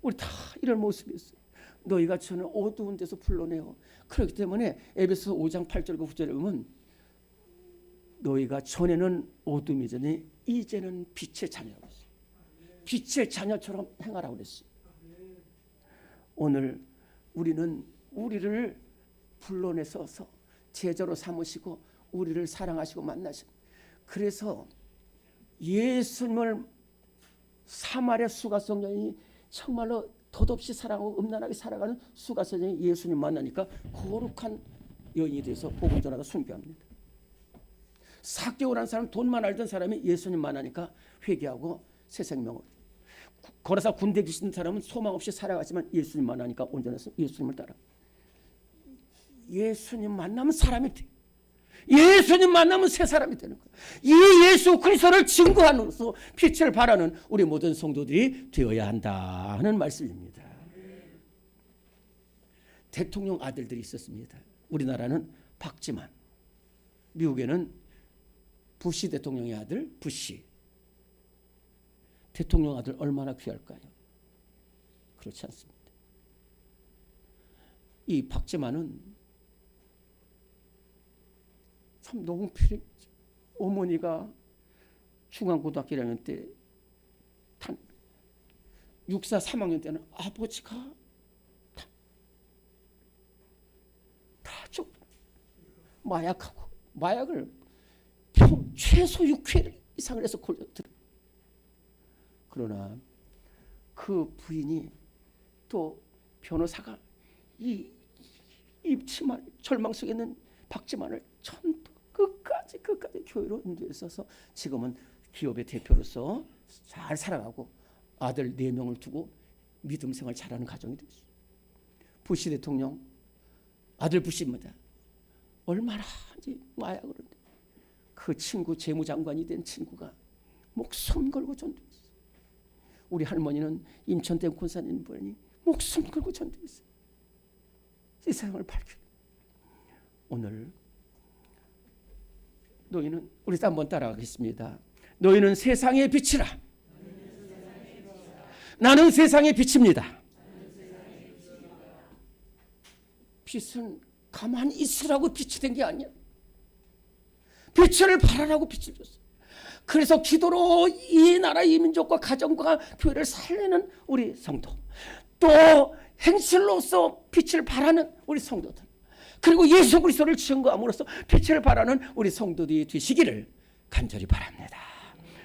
우리 다 이런 모습이었어요. 너희가 저는 어두운 데서 불러내어. 그렇기 때문에 에베소 5장 8절과 9절에 보면 너희가 전에는 어둠이더니 이제는 빛의 자녀라고 했어요. 빛의 자녀처럼 행하라고 그랬어요. 오늘 우리는 우리를 불러내서서 제자로 삼으시고 우리를 사랑하시고 만나신, 그래서 예수님을 사마리아 수가성 여인이 정말로 덧없이 사랑하고 음란하게 살아가는 수가성 여인이 예수님 만나니까 거룩한 여인이 돼서 복음 전하다 순교합니다. 삭개오라는 사람, 돈만 알던 사람이 예수님 만나니까 회개하고 새 생명을, 거라사 군대 계신 사람은 소망 없이 살아가지만 예수님 만나니까 온전해서 예수님을 따라. 예수님 만나면 사람이 돼. 예수님 만나면 새 사람이 되는 거예요. 이 예수 그리스도를 증거함으로써 빛을 발하는 우리 모든 성도들이 되어야 한다 하는 말씀입니다. 대통령 아들들이 있었습니다. 우리나라는 박지만, 미국에는 부시 대통령의 아들 부시. 대통령 아들 얼마나 귀할까요? 그렇지 않습니다. 이 박지만은 참 노공필이, 어머니가 중앙고등학교 1학년 때 육사 3학년 때는 아버지가 다 마약하고, 마약을 최소 6회 이상을 해서 걸렸더라. 그러나 그 부인이 또 변호사가 이 치마 절망 속에 있는 박지만을 끝까지 교회로 인도했어서 지금은 기업의 대표로서 잘 살아가고 아들 4명을 두고 믿음 생활 잘하는 가정이 됐어요. 부시 대통령 아들 부시입니다. 얼마나 마약을 하는데 그 친구 재무장관이 된 친구가 목숨 걸고 전도했어요. 우리 할머니는 임천대 권사님 분이 목숨 걸고 전도했어요. 세상을 밝혀. 오늘 너희는, 우리 한번 따라가겠습니다. 너희는 세상의 빛이라. 나는 세상의 빛입니다. 빛은 가만히 있으라고 빛이 된 게 아니야. 빛을 발하라고 빛을 줬어. 그래서 기도로 이 나라 이 민족과 가정과 교회를 살리는 우리 성도, 또 행실로서 빛을 발하는 우리 성도들, 그리고 예수 그리스도를 증거함으로써 빛을 발하는 우리 성도들이 되시기를 간절히 바랍니다.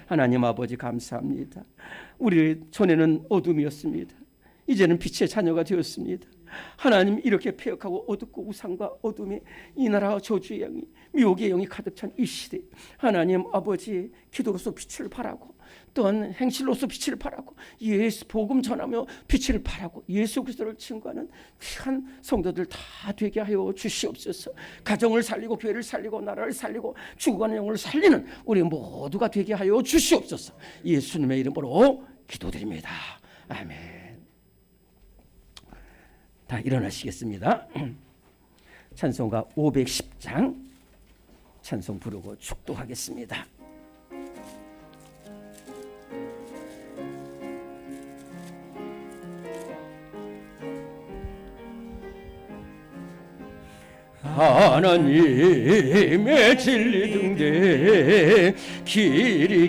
하나님 아버지 감사합니다. 우리 전에는 어둠이었습니다. 이제는 빛의 자녀가 되었습니다. 하나님, 이렇게 폐역하고 어둡고 우상과 어둠이 이 나라 저주의 영이, 미혹의 영이 가득 찬 이 시대, 하나님 아버지, 기도로서 빛을 발하고 또한 행실로서 빛을 발하고 예수 복음 전하며 빛을 발하고 예수 그리스도를 증거하는 귀한 성도들 다 되게 하여 주시옵소서. 가정을 살리고 교회를 살리고 나라를 살리고 죽어가는 영혼을 살리는 우리 모두가 되게 하여 주시옵소서. 예수님의 이름으로 기도드립니다. 아멘. 다 일어나시겠습니다. 찬송가 510장 찬송 부르고 축도하겠습니다. 하나님의 진리 등대 길이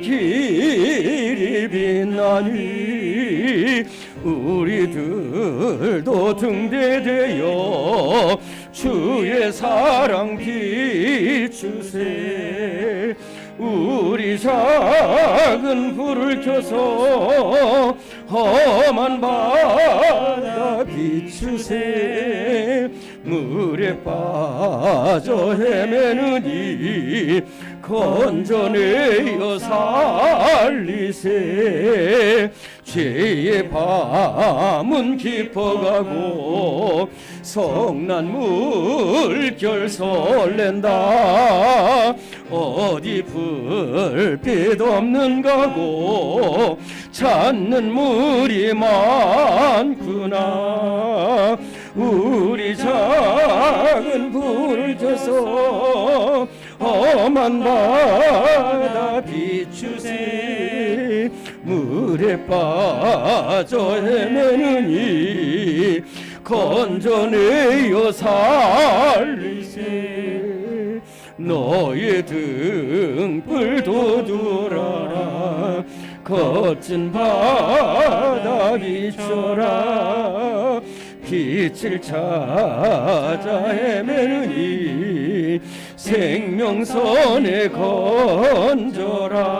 빛나니 우리들도 등대되어 주의 사랑 비추세. 우리 작은 불을 켜서 험한 바다 비추세. 물에 빠져 헤매는 이 건져내어 살리세. 죄의 밤은 깊어가고 성난 물결 설렌다. 어디 불빛 없는 가고 찾는 물이 많구나. 우리 작은 불을 켜서 험한 바다 비추세. 물에 빠져 헤매느니 건져내어 살리세. 너의 등불 돋우라. 거친 바다 비춰라. 빛을 찾아 헤매느니 생명선에 건져라.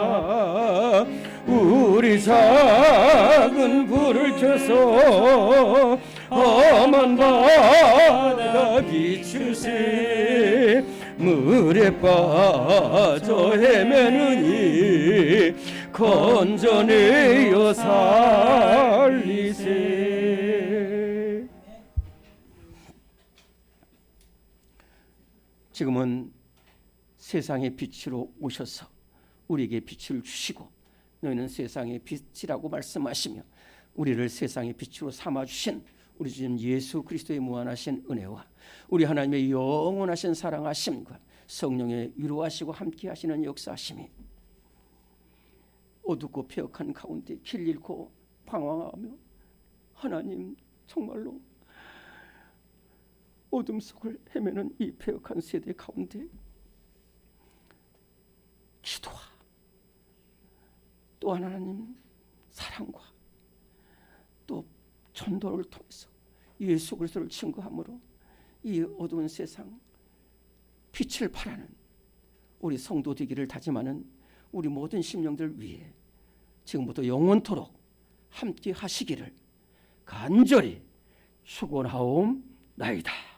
우리 작은 불을 켜서 험한 바다 비추세. 물에 빠져 헤매느니 건져내어 살리세. 지금은 세상의 빛으로 오셔서 우리에게 빛을 주시고 너희는 세상의 빛이라고 말씀하시며 우리를 세상의 빛으로 삼아주신 우리 주님 예수 그리스도의 무한하신 은혜와 우리 하나님의 영원하신 사랑하심과 성령의 위로하시고 함께하시는 역사하심이 어둡고 폐역한 가운데 길 잃고 방황하며 하나님 정말로 어둠 속을 헤매는 이 폐역한 세대 가운데 기도와 또 하나님 사랑과 또 전도를 통해서 예수 그리스도를 증거함으로 이 어두운 세상 빛을 발하는 우리 성도 되기를 다짐하는 우리 모든 심령들 위해 지금부터 영원토록 함께 하시기를 간절히 축원하옵나이다.